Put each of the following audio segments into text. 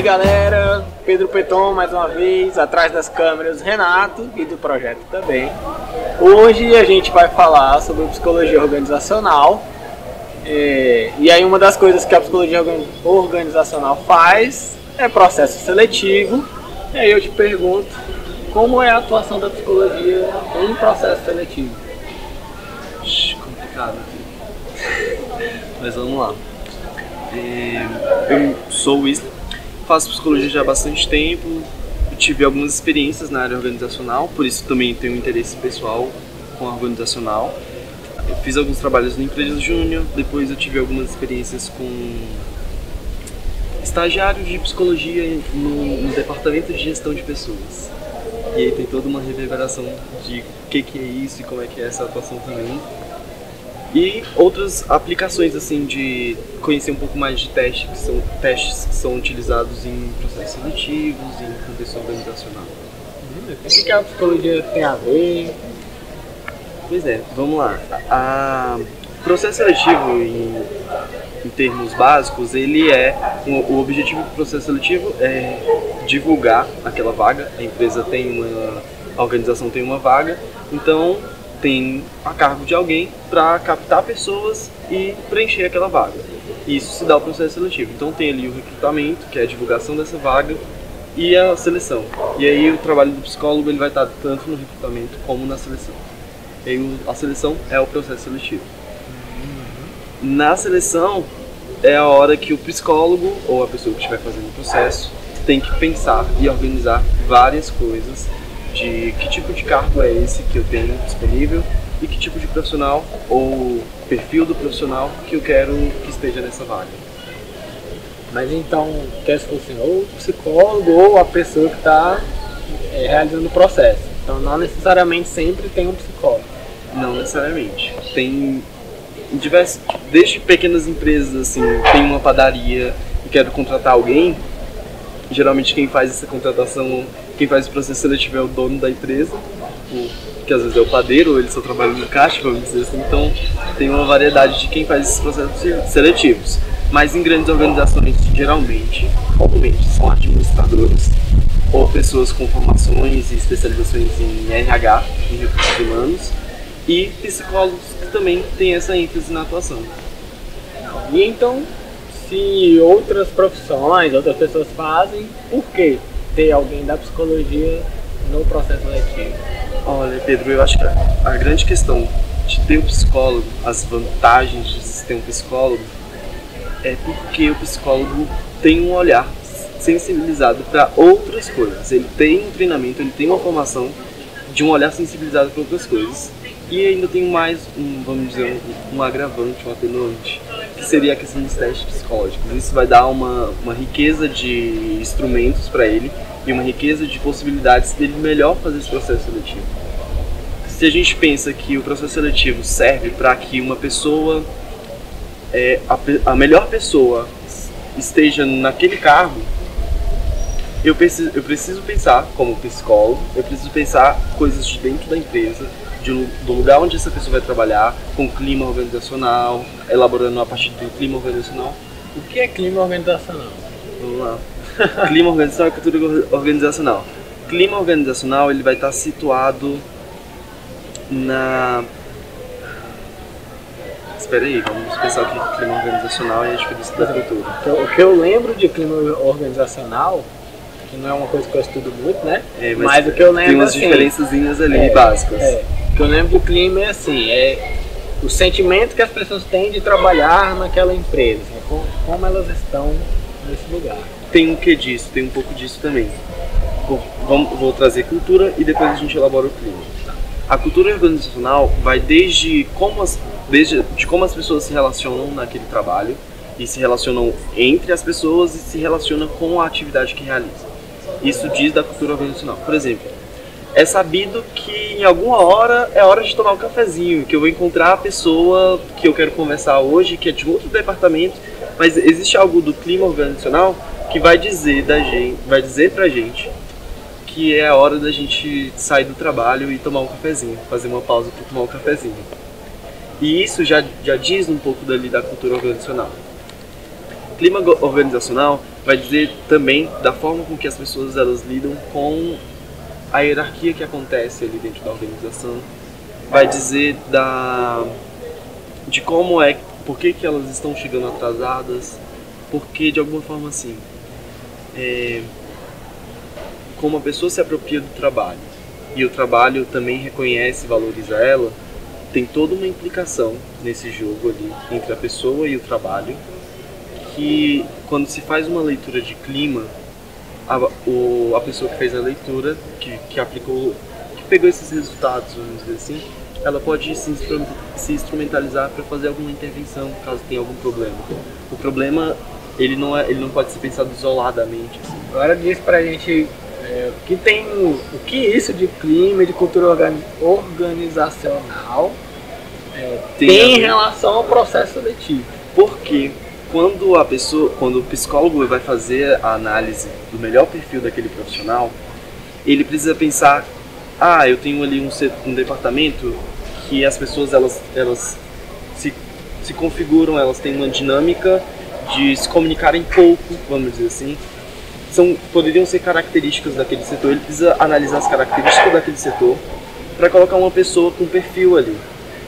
aí galera, Pedro Peton mais uma vez, atrás das câmeras Renato e do projeto também. Hoje a gente vai falar sobre psicologia organizacional. E aí uma das coisas que a psicologia organizacional faz é processo seletivo. E aí eu te pergunto, como é a atuação da psicologia em processo seletivo? Complicado. Mas vamos lá. Eu sou o Wesley, faço psicologia já há bastante tempo, eu tive algumas experiências na área organizacional, por isso também tenho um interesse pessoal com a organizacional. Eu fiz alguns trabalhos na empresa júnior, depois eu tive algumas experiências com estagiários de psicologia no departamento de gestão de pessoas. E aí tem toda uma reverberação de o que é isso e como é que é essa atuação também. E outras aplicações, assim, de conhecer um pouco mais de testes que são utilizados em processos seletivos, em contexto organizacional. O que a psicologia tem a ver? Pois é, vamos lá. O processo seletivo, em termos básicos, o objetivo do processo seletivo é divulgar aquela vaga. A organização tem uma vaga, então tem a cargo de alguém para captar pessoas e preencher aquela vaga. Isso se dá o processo seletivo. Então tem ali o recrutamento, que é a divulgação dessa vaga, e a seleção. E aí o trabalho do psicólogo ele vai estar tanto no recrutamento como na seleção. E aí a seleção é o processo seletivo. Na seleção é a hora que o psicólogo ou a pessoa que estiver fazendo o processo tem que pensar e organizar várias coisas de que tipo de cargo é esse que eu tenho disponível e que tipo de profissional ou perfil do profissional que eu quero que esteja nessa vaga. Mas então, quer se fosse ou o psicólogo ou a pessoa que está realizando o processo. Então não necessariamente sempre tem um psicólogo. Não necessariamente. Tem desde pequenas empresas, assim, tem uma padaria e quero contratar alguém. Geralmente quem faz essa contratação, quem faz o processo seletivo é o dono da empresa, que às vezes é o padeiro, ou ele só trabalha no caixa, vamos dizer assim. Então tem uma variedade de quem faz esses processos seletivos. Mas em grandes organizações, comumente são administradores ou pessoas com formações e especializações em RH, em recursos humanos, e psicólogos que também têm essa ênfase na atuação. E então, se outras profissões, outras pessoas fazem, por que ter alguém da psicologia no processo seletivo? Olha, Pedro, eu acho que a grande questão de ter um psicólogo, as vantagens de se ter um psicólogo, é porque o psicólogo tem um olhar sensibilizado para outras coisas. Ele tem um treinamento, ele tem uma formação de um olhar sensibilizado para outras coisas. E ainda tem mais, vamos dizer, um agravante, um atenuante, que seria a questão dos testes psicológicos. Isso vai dar uma riqueza de instrumentos para ele e uma riqueza de possibilidades dele melhor fazer esse processo seletivo. Se a gente pensa que o processo seletivo serve para que uma pessoa, a melhor pessoa esteja naquele cargo, eu preciso pensar, como psicólogo, eu preciso pensar coisas de dentro da empresa, do lugar onde essa pessoa vai trabalhar, com clima organizacional, elaborando a partir do clima organizacional. O que é clima organizacional? Vamos lá. Clima organizacional e cultura organizacional. Clima organizacional ele vai estar situado na... Espera aí, vamos pensar aqui clima organizacional e a diferença da cultura. O que eu lembro de clima organizacional, que não é uma coisa que eu estudo muito, né? Mas o que eu lembro tem umas assim, diferençazinhas ali básicas. O que eu lembro do clima é assim, é o sentimento que as pessoas têm de trabalhar naquela empresa, como elas estão nesse lugar. Tem um que disso, tem um pouco disso também. Vou trazer cultura e depois a gente elabora o clima. A cultura organizacional vai desde como as pessoas se relacionam naquele trabalho e se relacionam entre as pessoas e se relacionam com a atividade que realizam. Isso diz da cultura organizacional. Por exemplo, é sabido que em alguma hora é hora de tomar um cafezinho, que eu vou encontrar a pessoa que eu quero conversar hoje, que é de outro departamento, mas existe algo do clima organizacional que vai dizer pra gente que é a hora da gente sair do trabalho e tomar um cafezinho, fazer uma pausa para tomar um cafezinho. E isso já diz um pouco da cultura organizacional. Clima organizacional vai dizer também da forma com que as pessoas elas lidam com a hierarquia que acontece ali dentro da organização, vai dizer de como é, por que elas estão chegando atrasadas, porque de alguma forma assim, como a pessoa se apropria do trabalho e o trabalho também reconhece e valoriza ela, tem toda uma implicação nesse jogo ali entre a pessoa e o trabalho, que quando se faz uma leitura de clima, a pessoa que fez a leitura, que aplicou, que pegou esses resultados, vamos dizer assim, ela pode se instrumentalizar para fazer alguma intervenção caso tenha algum problema. O problema ele não pode ser pensado isoladamente. Assim. Agora diz pra gente o que isso de clima e de cultura organizacional tem em relação ao processo seletivo. Porque quando o psicólogo vai fazer a análise do melhor perfil daquele profissional, ele precisa pensar, eu tenho ali um departamento que as pessoas elas se configuram, elas têm uma dinâmica de se comunicarem pouco, vamos dizer assim. Poderiam ser características daquele setor, ele precisa analisar as características daquele setor para colocar uma pessoa com perfil ali.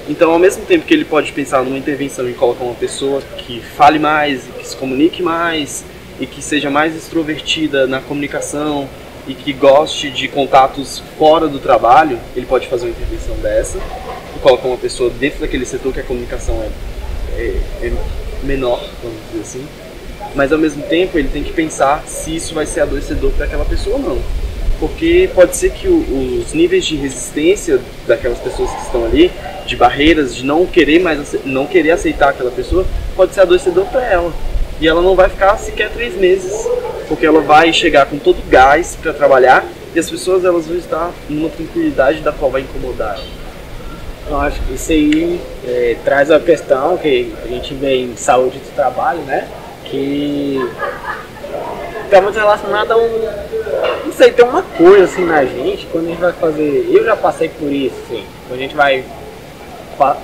Então, ao mesmo tempo que ele pode pensar numa intervenção e colocar uma pessoa que fale mais, que se comunique mais e que seja mais extrovertida na comunicação e que goste de contatos fora do trabalho, ele pode fazer uma intervenção dessa e colocar uma pessoa dentro daquele setor que a comunicação é menor, vamos dizer assim. Mas ao mesmo tempo ele tem que pensar se isso vai ser adoecedor para aquela pessoa ou não. Porque pode ser que os níveis de resistência daquelas pessoas que estão ali, de barreiras, de não querer aceitar aquela pessoa, pode ser adoecedor para ela. E ela não vai ficar sequer 3 meses, porque ela vai chegar com todo o gás para trabalhar e as pessoas elas vão estar numa tranquilidade da qual vai incomodar ela. Eu acho que isso aí traz a questão que a gente vê em saúde do trabalho, né? Que está muito relacionado a não sei, tem uma coisa assim na gente, quando a gente vai fazer, eu já passei por isso, assim, quando a gente vai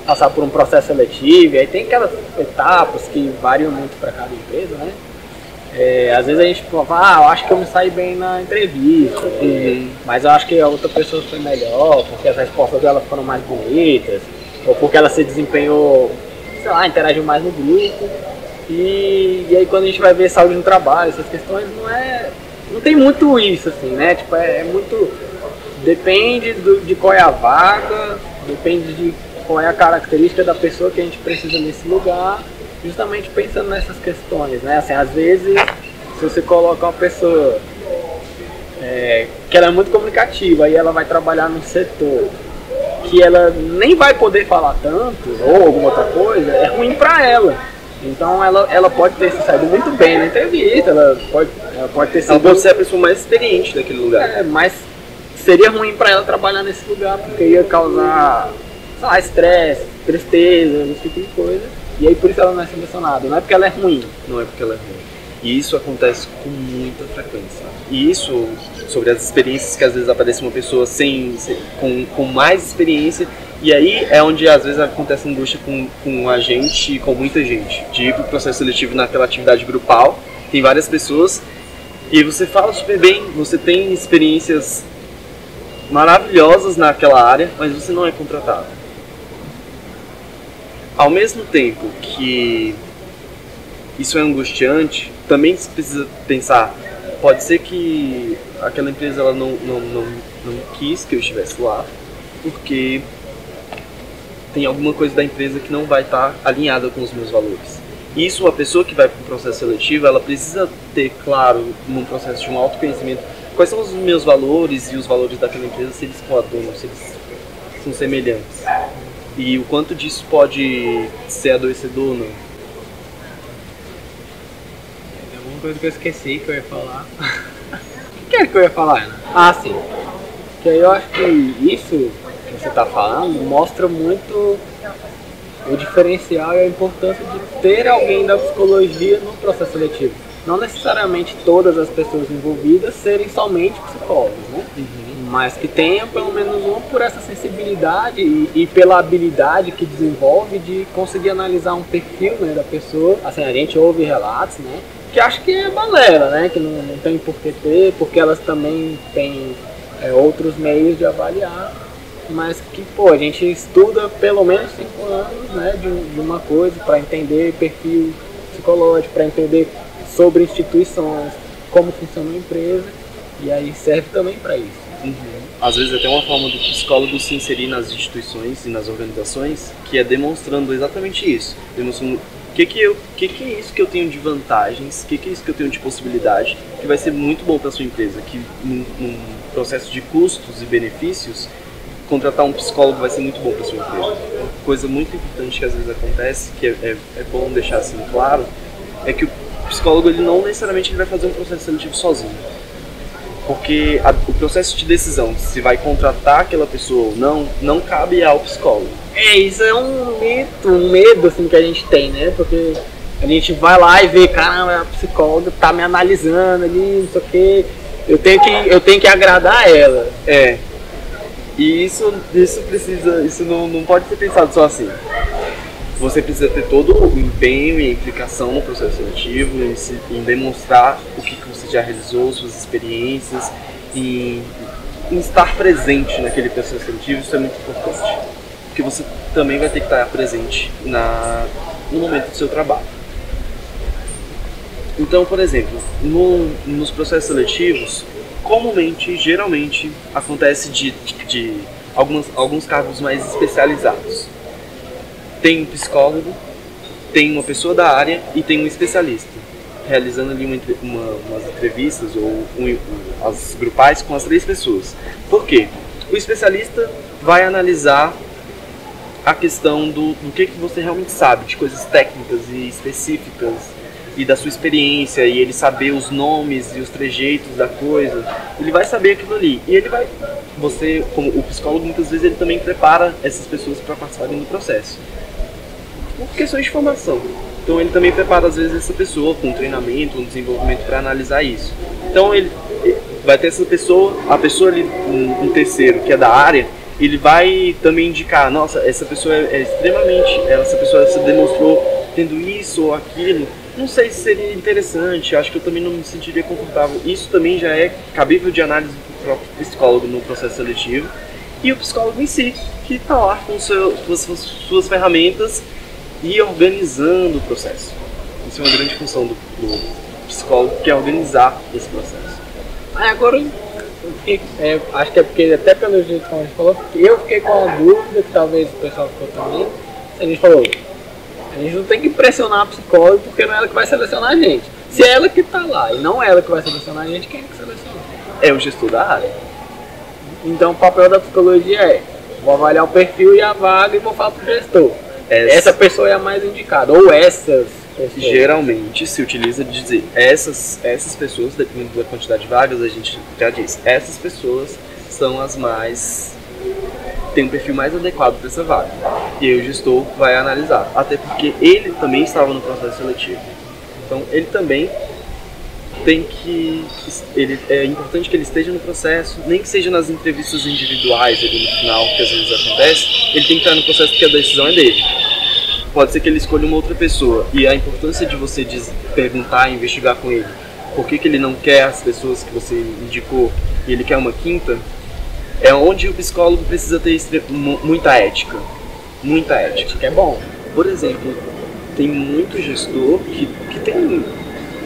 passar por um processo seletivo, e aí tem aquelas etapas que variam muito para cada empresa, né? Às vezes a gente fala, eu acho que eu me saí bem na entrevista, mas eu acho que a outra pessoa foi melhor, porque as respostas dela foram mais bonitas, ou porque ela se desempenhou, sei lá, interagiu mais no grupo. E aí quando a gente vai ver saúde no trabalho, essas questões não tem muito isso, assim, né? Tipo, muito, depende de qual é a vaga, depende de qual é a característica da pessoa que a gente precisa nesse lugar, justamente pensando nessas questões, né? Assim, às vezes, se você coloca uma pessoa que ela é muito comunicativa e ela vai trabalhar num setor que ela nem vai poder falar tanto, ou alguma outra coisa, é ruim pra ela. Então ela pode ter se saído muito bem na entrevista, ela pode ter sido... Ela pode ser a pessoa mais experiente daquele lugar. Mas seria ruim para ela trabalhar nesse lugar, porque ia causar, sei lá, estresse, tristeza, esse tipo de coisa. E aí por isso ela não é selecionada, não é porque ela é ruim. Não é porque ela é ruim. E isso acontece com muita frequência. E isso, sobre as experiências que às vezes aparece uma pessoa com mais experiência, e aí é onde às vezes acontece angústia com a gente e com muita gente. De ir para o processo seletivo naquela atividade grupal, tem várias pessoas, e você fala super bem, você tem experiências maravilhosas naquela área, mas você não é contratado. Ao mesmo tempo que isso é angustiante, também se precisa pensar, pode ser que aquela empresa ela não quis que eu estivesse lá, porque tem alguma coisa da empresa que não vai estar alinhada com os meus valores. Isso, a pessoa que vai para o processo seletivo, ela precisa ter claro, num processo de um autoconhecimento, quais são os meus valores e os valores daquela empresa, se eles coadunam, se eles são semelhantes. E o quanto disso pode ser adoecedor ou não. Tem alguma coisa que eu esqueci que eu ia falar. O que era que eu ia falar, Ana? Ah, sim. Que aí eu acho que isso que você está falando mostra muito o diferencial e a importância de ter alguém da psicologia no processo seletivo. Não necessariamente todas as pessoas envolvidas serem somente psicólogos, né? Mas que tenham pelo menos um por essa sensibilidade e pela habilidade que desenvolve de conseguir analisar um perfil, né, da pessoa. Assim, a gente ouve relatos, né, que acho que é balela, né? Que não tem por que ter, porque elas também têm outros meios de avaliar, mas que, pô, a gente estuda pelo menos 5 anos, né, de uma coisa para entender perfil psicológico, para entender sobre instituições, como funciona uma empresa, e aí serve também para isso. Uhum. Às vezes até uma forma do psicólogo se inserir nas instituições e nas organizações, que é demonstrando exatamente isso, demonstrando o que é isso que eu tenho de vantagens, o que é isso que eu tenho de possibilidade, que vai ser muito bom para sua empresa, que num processo de custos e benefícios, contratar um psicólogo vai ser muito bom para sua empresa. Coisa muito importante que às vezes acontece, que é bom deixar assim claro, é que o psicólogo ele não necessariamente ele vai fazer um processo seletivo sozinho. Porque o processo de decisão, se vai contratar aquela pessoa ou não cabe ao psicólogo. Isso é um medo assim, que a gente tem, né? Porque a gente vai lá e vê, caramba, a psicóloga tá me analisando ali, não sei o quê, eu tenho que agradar ela. E isso não pode ser pensado só assim. Você precisa ter todo o empenho e a implicação no processo seletivo, em demonstrar o que você já realizou, suas experiências, em estar presente naquele processo seletivo. Isso é muito importante, porque você também vai ter que estar presente no momento do seu trabalho. Então, por exemplo, nos processos seletivos, geralmente, acontece de alguns cargos mais especializados. Tem um psicólogo, tem uma pessoa da área e tem um especialista, realizando ali umas entrevistas ou as grupais com as 3 pessoas. Por quê? O especialista vai analisar a questão do que você realmente sabe, de coisas técnicas e específicas, e da sua experiência, e ele saber os nomes e os trejeitos da coisa, ele vai saber aquilo ali. E você, como o psicólogo, muitas vezes ele também prepara essas pessoas para participarem do processo, por questões de formação. Então ele também prepara às vezes essa pessoa com um treinamento, um desenvolvimento para analisar isso. Então ele vai ter essa pessoa, a pessoa ali, um terceiro que é da área, ele vai também indicar, nossa, essa pessoa essa pessoa se demonstrou tendo isso ou aquilo, não sei se seria interessante, acho que eu também não me sentiria confortável. Isso também já é cabível de análise do próprio psicólogo no processo seletivo, e o psicólogo em si, que está lá com suas ferramentas e organizando o processo. Isso é uma grande função do psicólogo, que é organizar esse processo. Agora, acho que é porque, até pelo jeito que a gente falou, eu fiquei com a dúvida, que talvez o pessoal ficou também. A gente falou, a gente não tem que pressionar a psicóloga, porque não é ela que vai selecionar a gente. Se é ela que está lá e não é ela que vai selecionar a gente, quem é que seleciona? É o gestor da área. Então o papel da psicologia é, vou avaliar o perfil e a vaga e vou falar para o gestor. Essa pessoa é a mais indicada, ou essas pessoas. Geralmente se utiliza de dizer essas pessoas, dependendo da quantidade de vagas, a gente já disse, essas pessoas são as mais... tem um perfil mais adequado para essa vaga. E aí o gestor vai analisar, até porque ele também estava no processo seletivo. Então ele também é importante que ele esteja no processo, nem que seja nas entrevistas individuais ali no final, que às vezes acontece, ele tem que estar no processo porque a decisão é dele. Pode ser que ele escolha uma outra pessoa, e a importância de você perguntar, investigar com ele por que ele não quer as pessoas que você indicou e ele quer uma quinta, é onde o psicólogo precisa ter muita ética. Muita ética. Que é bom. Por exemplo, tem muito gestor que tem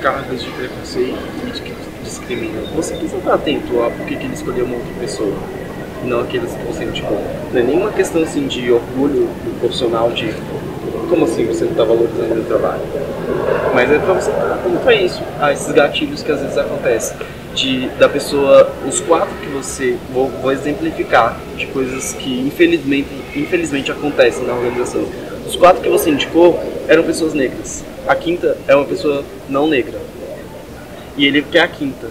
cargas de preconceito e que discrimina. Você precisa estar atento a por que ele escolheu uma outra pessoa, não aqueles que você indicou. Não é nenhuma questão assim de orgulho profissional de como assim você não está valorizando o meu trabalho. Mas é para você estar atento a isso, a esses gatilhos que às vezes acontecem. Da pessoa, os 4 que você, vou exemplificar, de coisas que infelizmente acontecem na organização. Os 4 que você indicou eram pessoas negras. A quinta é uma pessoa não negra. E ele quer a quinta.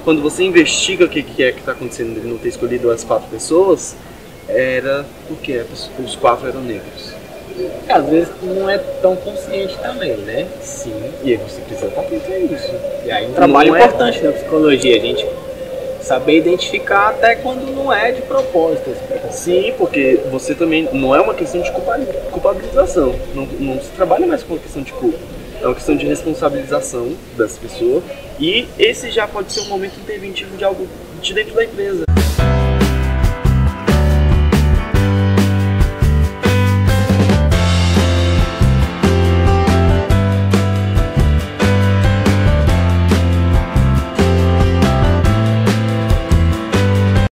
Quando você investiga o que é que está acontecendo ele não ter escolhido as 4 pessoas, era porque os 4 eram negros. Às vezes não é tão consciente também, né? Sim, e aí você precisa estar atento a isso. E aí um trabalho importante da psicologia, a gente saber identificar até quando não é de propósito. Sim, porque você também, não é uma questão de culpabilização, não se trabalha mais com a questão de culpa. é uma questão de responsabilização dessa pessoa, e esse já pode ser um momento interventivo de algo de dentro da empresa.